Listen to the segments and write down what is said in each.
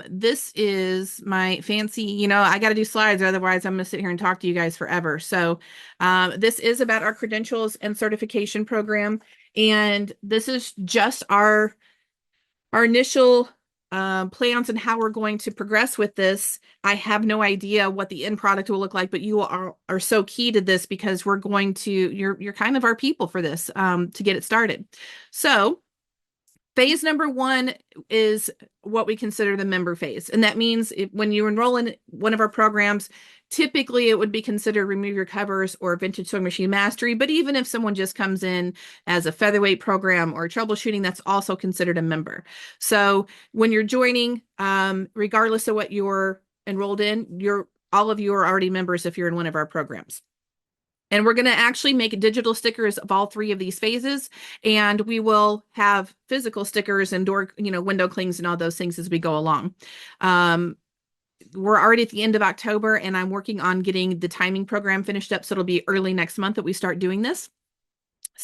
This is my fancy, I got to do slides, otherwise I'm going to sit here and talk to you guys forever. So, this is about our credentials and certification program. And this is just our initial plans and how we're going to progress with this. I have no idea what the end product will look like, but you are so key to this because we're going to, you're kind of our people for this to get it started. So, phase number one is what we consider the member phase. And that means when you enroll in one of our programs, typically it would be considered Remove Your Covers or Vintage Sewing Machine Mastery. But even if someone just comes in as a featherweight program or troubleshooting, that's also considered a member. So when you're joining, regardless of what you're enrolled in, all of you are already members if you're in one of our programs. And we're going to actually make digital stickers of all three of these phases. And we will have physical stickers and door, window clings and all those things as we go along. We're already at the end of October and I'm working on getting the timing program finished up. So it'll be early next month that we start doing this.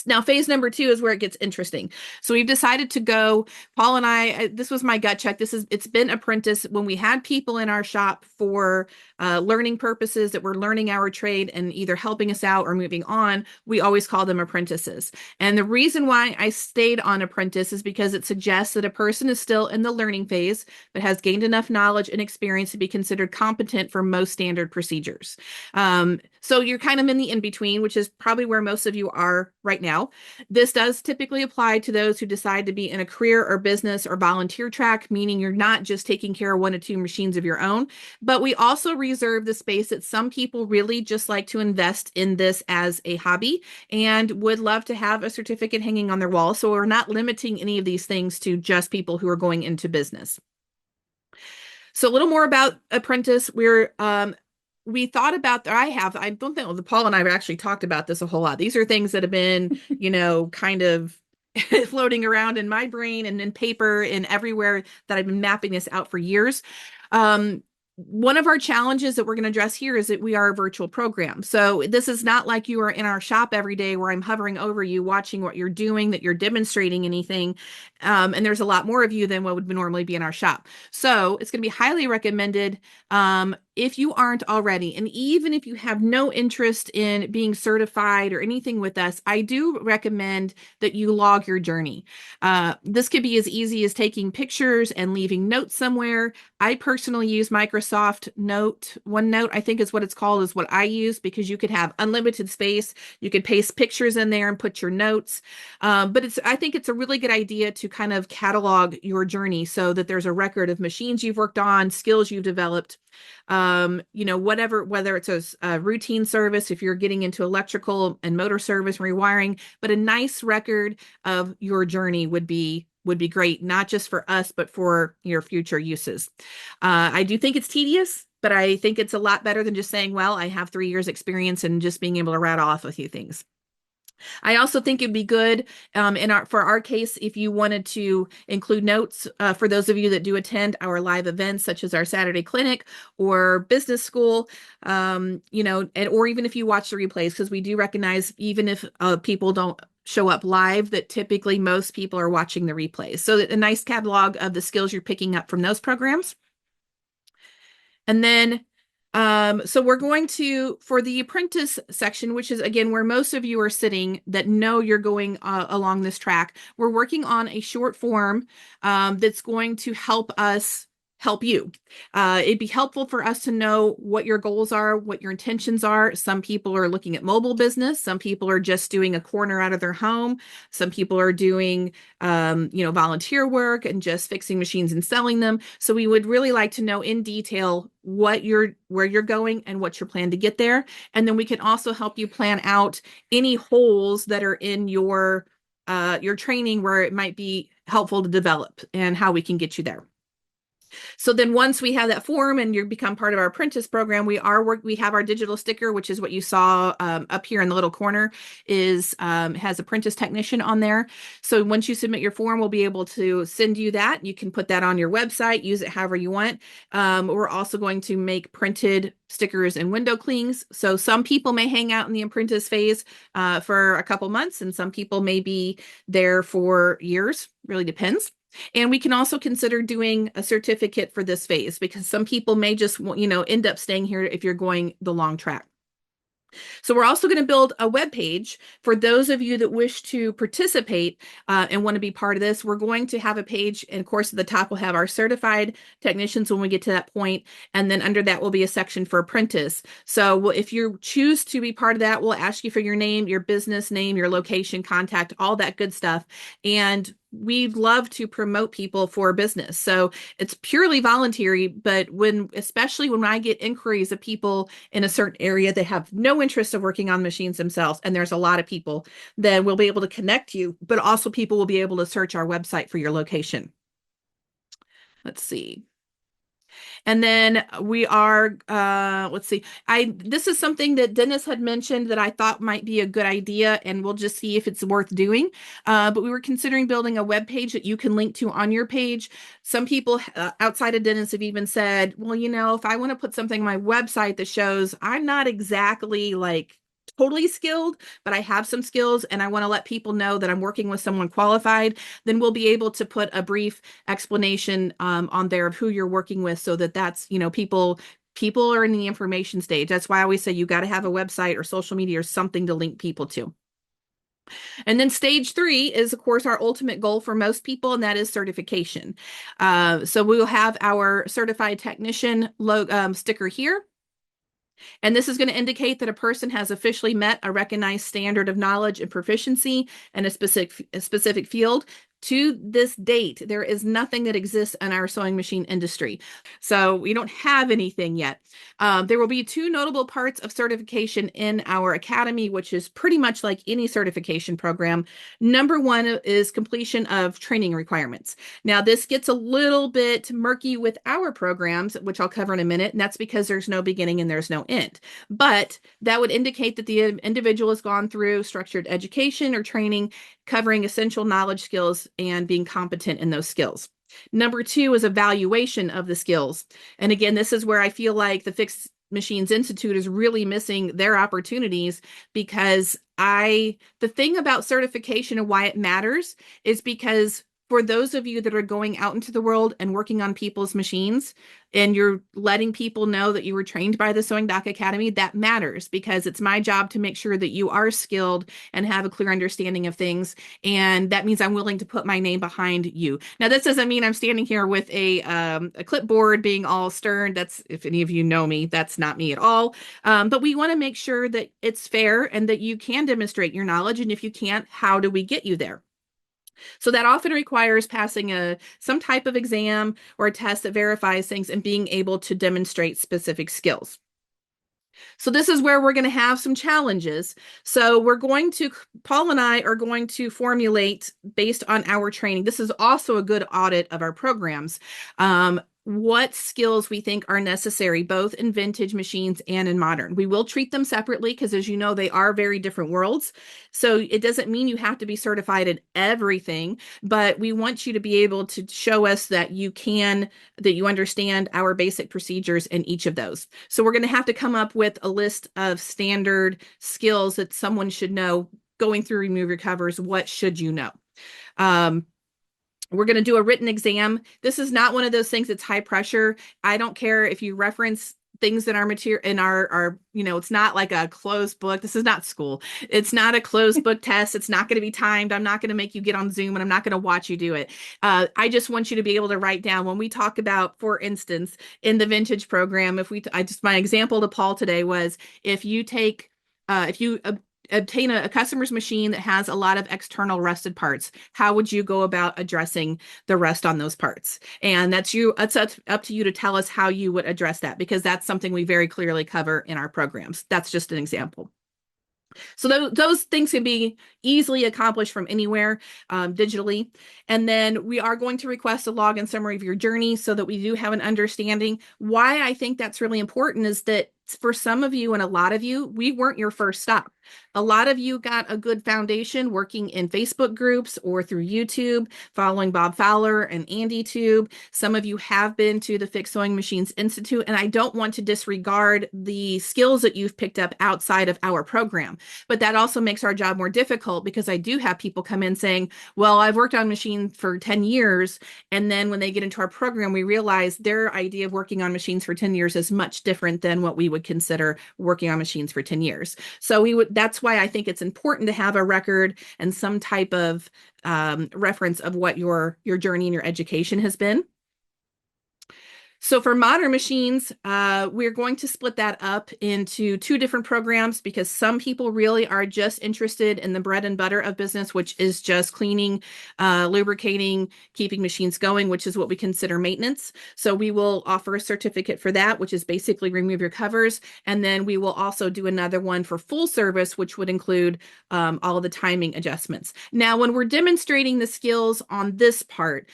Now, phase number two is where it gets interesting. So we've decided to go, Paul and I, this was my gut check. It's been apprentice. When we had people in our shop for learning purposes that were learning our trade and either helping us out or moving on, we always call them apprentices. And the reason why I stayed on apprentice is because it suggests that a person is still in the learning phase, but has gained enough knowledge and experience to be considered competent for most standard procedures. So you're kind of in the in-between, which is probably where most of you are right now. This does typically apply to those who decide to be in a career or business or volunteer track, meaning you're not just taking care of 1 or 2 machines of your own, but we also reserve the space that some people really just like to invest in this as a hobby and would love to have a certificate hanging on their wall. So we're not limiting any of these things to just people who are going into business. So a little more about apprentice. We thought about that. I don't think Paul and I have actually talked about this a whole lot. These are things that have been, kind of floating around in my brain and in paper and everywhere that I've been mapping this out for years. One of our challenges that we're going to address here is that we are a virtual program. So this is not like you are in our shop every day where I'm hovering over you, watching what you're doing, that you're demonstrating anything. And there's a lot more of you than what would normally be in our shop. So it's going to be highly recommended if you aren't already, and even if you have no interest in being certified or anything with us, I do recommend that you log your journey. This could be as easy as taking pictures and leaving notes somewhere. I personally use Microsoft OneNote, I think is what it's called, is what I use, because you could have unlimited space. You could paste pictures in there and put your notes. But I think it's a really good idea to kind of catalog your journey so that there's a record of machines you've worked on, skills you've developed, whether it's a routine service, if you're getting into electrical and motor service rewiring, but a nice record of your journey would be great, not just for us, but for your future uses. I do think it's tedious, but I think it's a lot better than just saying, well, I have 3 years experience and just being able to rattle off a few things. I also think it'd be good for our case if you wanted to include notes for those of you that do attend our live events, such as our Saturday clinic or business school, or even if you watch the replays, because we do recognize even if people don't show up live, that typically most people are watching the replays. So a nice catalog of the skills you're picking up from those programs. And then so we're going to, for the apprentice section, which is again where most of you are sitting that know you're going along this track, we're working on a short form that's going to help us help you. It'd be helpful for us to know what your goals are, what your intentions are. Some people are looking at mobile business. Some people are just doing a corner out of their home. Some people are doing, volunteer work and just fixing machines and selling them. So we would really like to know in detail where you're going and what's your plan to get there. And then we can also help you plan out any holes that are in your training where it might be helpful to develop and how we can get you there. So then once we have that form and you become part of our apprentice program, we have our digital sticker, which is what you saw up here in the little corner, has apprentice technician on there. So once you submit your form, we'll be able to send you that. You can put that on your website, use it however you want. We're also going to make printed stickers and window clings. So some people may hang out in the apprentice phase for a couple months, and some people may be there for years. Really depends. And we can also consider doing a certificate for this phase because some people may just, end up staying here if you're going the long track. So we're also going to build a web page for those of you that wish to participate and want to be part of this. We're going to have a page, and of course, at the top we'll have our certified technicians when we get to that point, and then under that will be a section for apprentice. So if you choose to be part of that, we'll ask you for your name, your business name, your location, contact, all that good stuff. And we love to promote people for business. So it's purely voluntary, but especially when I get inquiries of people in a certain area that have no interest of working on machines themselves, and there's a lot of people, then we'll be able to connect you, but also people will be able to search our website for your location. Let's see. And then we are, let's see, this is something that Dennis had mentioned that I thought might be a good idea, and we'll just see if it's worth doing. But we were considering building a web page that you can link to on your page. Some people outside of Dennis have even said, well, if I want to put something on my website that shows I'm not exactly like totally skilled, but I have some skills and I want to let people know that I'm working with someone qualified, then we'll be able to put a brief explanation on there of who you're working with so that's, people are in the information stage. That's why I always say you got to have a website or social media or something to link people to. And then stage 3 is, of course, our ultimate goal for most people, and that is certification. So we'll have our certified technician sticker here. And this is going to indicate that a person has officially met a recognized standard of knowledge and proficiency in a specific field. To this date, there is nothing that exists in our sewing machine industry. So we don't have anything yet. There will be 2 notable parts of certification in our academy, which is pretty much like any certification program. Number 1 is completion of training requirements. Now, this gets a little bit murky with our programs, which I'll cover in a minute, and that's because there's no beginning and there's no end. But that would indicate that the individual has gone through structured education or training covering essential knowledge, skills, and being competent in those skills. Number 2 is evaluation of the skills. And again, this is where I feel like the Fixed Machines Institute is really missing their opportunities because the thing about certification and why it matters is because for those of you that are going out into the world and working on people's machines, and you're letting people know that you were trained by the Sewing Doc Academy, that matters because it's my job to make sure that you are skilled and have a clear understanding of things. And that means I'm willing to put my name behind you. Now, this doesn't mean I'm standing here with a clipboard being all stern. That's, if any of you know me, that's not me at all. But we want to make sure that it's fair and that you can demonstrate your knowledge. And if you can't, how do we get you there? So that often requires passing some type of exam or a test that verifies things and being able to demonstrate specific skills. So this is where we're going to have some challenges. So Paul and I are going to formulate based on our training. This is also a good audit of our programs. What skills we think are necessary, both in vintage machines and in modern. We will treat them separately because, as you know, they are very different worlds. So it doesn't mean you have to be certified in everything, but we want you to be able to show us that you understand our basic procedures in each of those. So we're going to have to come up with a list of standard skills that someone should know going through Remove Your Covers. What should you know? We're going to do a written exam. This is not one of those things that's high pressure. I don't care if you reference things in our material, in our it's not like a closed book. This is not school. It's not a closed book test. It's not going to be timed. I'm not going to make you get on Zoom and I'm not going to watch you do it. I just want you to be able to write down when we talk about, for instance, in the vintage program, my example to Paul today was if you obtain a customer's machine that has a lot of external rusted parts, how would you go about addressing the rust on those parts? And that's up to you to tell us how you would address that, because that's something we very clearly cover in our programs. That's just an example. So those things can be easily accomplished from anywhere digitally. And then we are going to request a log and summary of your journey so that we do have an understanding. Why I think that's really important is that for some of you and a lot of you, we weren't your first stop. A lot of you got a good foundation working in Facebook groups or through YouTube, following Bob Fowler and Andy Tube. Some of you have been to the Fixed Sewing Machines Institute, and I don't want to disregard the skills that you've picked up outside of our program. But that also makes our job more difficult because I do have people come in saying, well, I've worked on machines for 10 years. And then when they get into our program, we realize their idea of working on machines for 10 years is much different than what we would consider working on machines for 10 years. So that's why I think it's important to have a record and some type of reference of what your journey and your education has been. So for modern machines, we're going to split that up into two different programs because some people really are just interested in the bread and butter of business, which is just cleaning, lubricating, keeping machines going, which is what we consider maintenance. So we will offer a certificate for that, which is basically remove your covers. And then we will also do another one for full service, which would include all of the timing adjustments. Now, when we're demonstrating the skills on this part,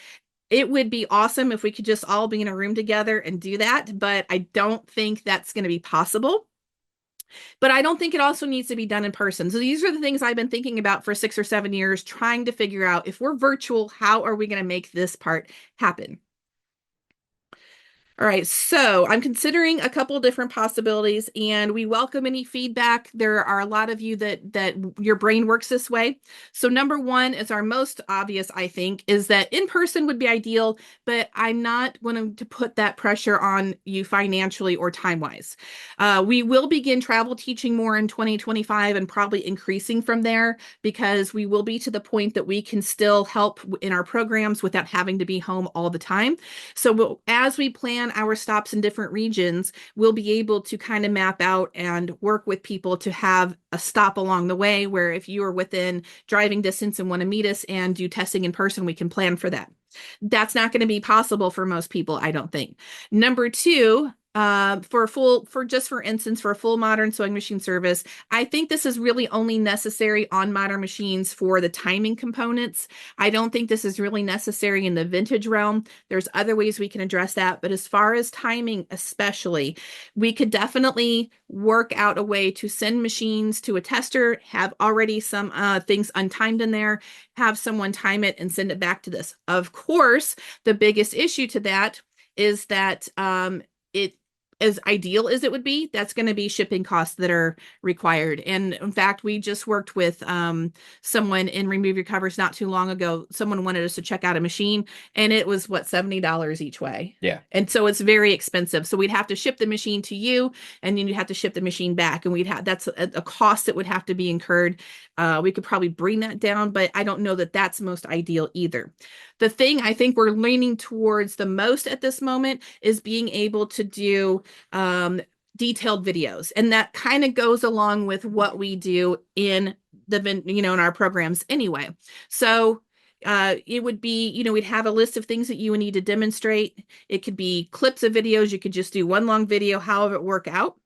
it would be awesome if we could just all be in a room together and do that, but I don't think that's going to be possible. But I don't think it also needs to be done in person. So these are the things I've been thinking about for 6 or 7 years, trying to figure out if we're virtual, how are we going to make this part happen? All right, so I'm considering a couple different possibilities, and we welcome any feedback. There are a lot of you that your brain works this way. So number one is our most obvious, I think, is that in person would be ideal, but I'm not going to put that pressure on you financially or time-wise. We will begin travel teaching more in 2025 and probably increasing from there because we will be to the point that we can still help in our programs without having to be home all the time. So as we plan our stops in different regions, we'll be able to kind of map out and work with people to have a stop along the way where if you are within driving distance and want to meet us and do testing in person, we can plan for that. That's not going to be possible for most people, I don't think. Number two, for instance, for a full modern sewing machine service, I think this is really only necessary on modern machines for the timing components. I don't think this is really necessary in the vintage realm. There's other ways we can address that, but as far as timing, especially, we could definitely work out a way to send machines to a tester, have already some things untimed in there, have someone time it and send it back to this. Of course, the biggest issue to that is that it as ideal as it would be, that's going to be shipping costs that are required. And in fact, we just worked with someone in Remove Your Covers not too long ago. Someone wanted us to check out a machine, and it was what, $70 each way. Yeah. And so it's very expensive. So we'd have to ship the machine to you, and then you'd have to ship the machine back. And that's a cost that would have to be incurred. We could probably bring that down, but I don't know that that's most ideal either. The thing I think we're leaning towards the most at this moment is being able to do detailed videos. And that kind of goes along with what we do in in our programs anyway. So it would be, we'd have a list of things that you would need to demonstrate. It could be clips of videos. You could just do one long video, however it work out.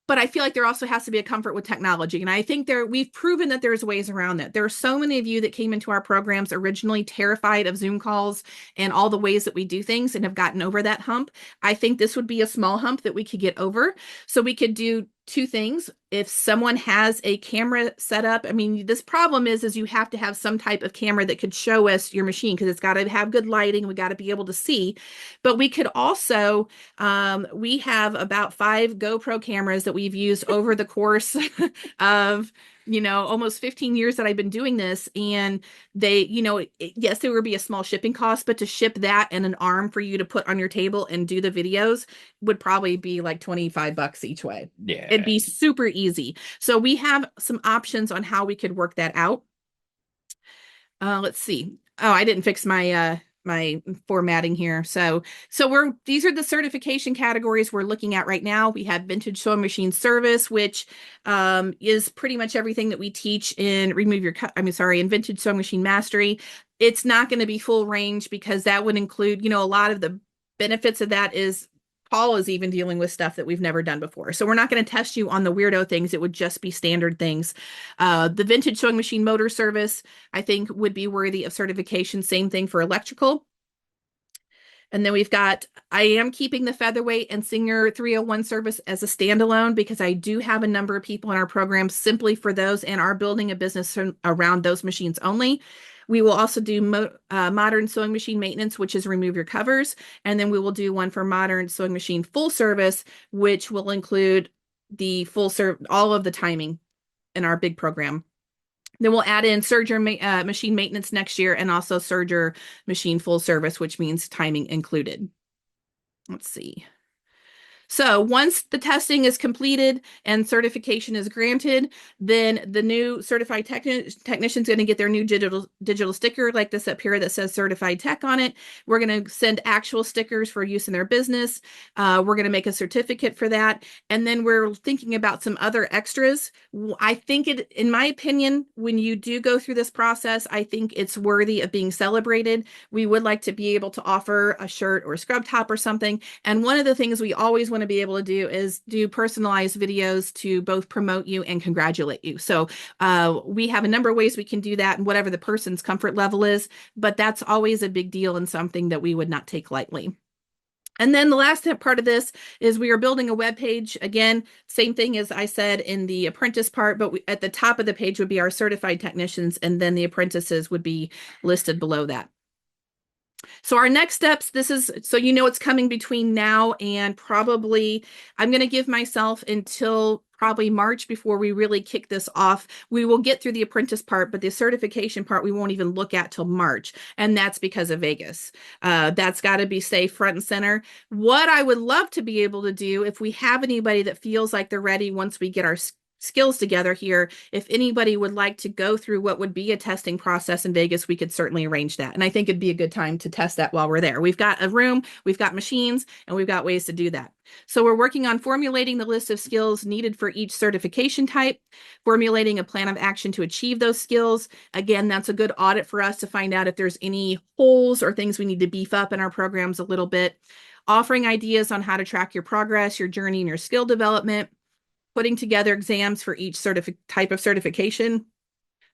But I feel like there also has to be a comfort with technology. And I think we've proven that there's ways around that. There are so many of you that came into our programs originally terrified of Zoom calls and all the ways that we do things and have gotten over that hump. I think this would be a small hump that we could get over. So we could do two things. If someone has a camera set up, I mean, this problem is you have to have some type of camera that could show us your machine because it's got to have good lighting. We got to be able to see. But we could also, we have about 5 GoPro cameras that we've used over the course of almost 15 years that I've been doing this. And they, yes, there would be a small shipping cost, but to ship that and an arm for you to put on your table and do the videos would probably be like $25 each way. Yeah. It'd be super easy. So we have some options on how we could work that out. Let's see. Oh, I didn't fix my my formatting here. So these are the certification categories we're looking at right now. We have vintage sewing machine service, which is pretty much everything that we teach in in vintage sewing machine mastery. It's not going to be full range because that would include, a lot of the benefits of that is Paul is even dealing with stuff that we've never done before. So we're not going to test you on the weirdo things. It would just be standard things. The vintage sewing machine motor service, I think, would be worthy of certification. Same thing for electrical. And then we've got, I am keeping the Featherweight and Senior 301 service as a standalone because I do have a number of people in our program simply for those and are building a business around those machines only. We will also do modern sewing machine maintenance, which is remove your covers. And then we will do one for modern sewing machine full service, which will include the all of the timing in our big program. Then we'll add in Serger machine maintenance next year and also Serger machine full service, which means timing included. Let's see. So once the testing is completed and certification is granted, then the new certified technician is going to get their new digital sticker like this up here that says certified tech on it. We're going to send actual stickers for use in their business. We're going to make a certificate for that. And then we're thinking about some other extras. I think in my opinion, when you do go through this process, I think it's worthy of being celebrated. We would like to be able to offer a shirt or a scrub top or something. And one of the things we always want to be able to do is do personalized videos to both promote you and congratulate you. So we have a number of ways we can do that and whatever the person's comfort level is, but that's always a big deal and something that we would not take lightly. And then the last part of this is we are building a web page. Again, same thing as I said in the apprentice part, but at the top of the page would be our certified technicians, and then the apprentices would be listed below that. So our next steps, this is, so you know it's coming between now and probably, I'm going to give myself until probably March before we really kick this off. We will get through the apprentice part, but the certification part we won't even look at till March. And that's because of Vegas. That's got to be safe front and center. What I would love to be able to do, if we have anybody that feels like they're ready once we get our skills together here, if anybody would like to go through what would be a testing process in Vegas, we could certainly arrange that. And I think it'd be a good time to test that while we're there. We've got a room, we've got machines, and we've got ways to do that. So we're working on formulating the list of skills needed for each certification type, formulating a plan of action to achieve those skills. Again, that's a good audit for us to find out if there's any holes or things we need to beef up in our programs a little bit. Offering ideas on how to track your progress, your journey, and your skill development. Putting together exams for each type of certification,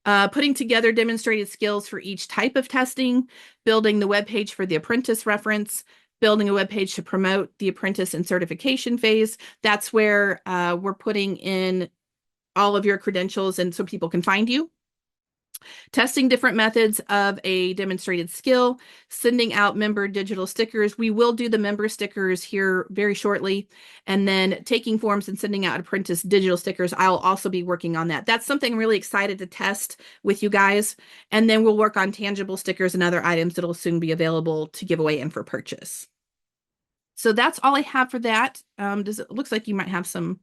putting together demonstrated skills for each type of testing, building the webpage for the apprentice reference, building a webpage to promote the apprentice and certification phase. That's where we're putting in all of your credentials and so people can find you. Testing different methods of a demonstrated skill, sending out member digital stickers. We will do the member stickers here very shortly, and then taking forms and sending out apprentice digital stickers. I'll also be working on that. That's something I'm really excited to test with you guys. And then we'll work on tangible stickers and other items that'll soon be available to give away and for purchase. So that's all I have for that. It looks like you might have some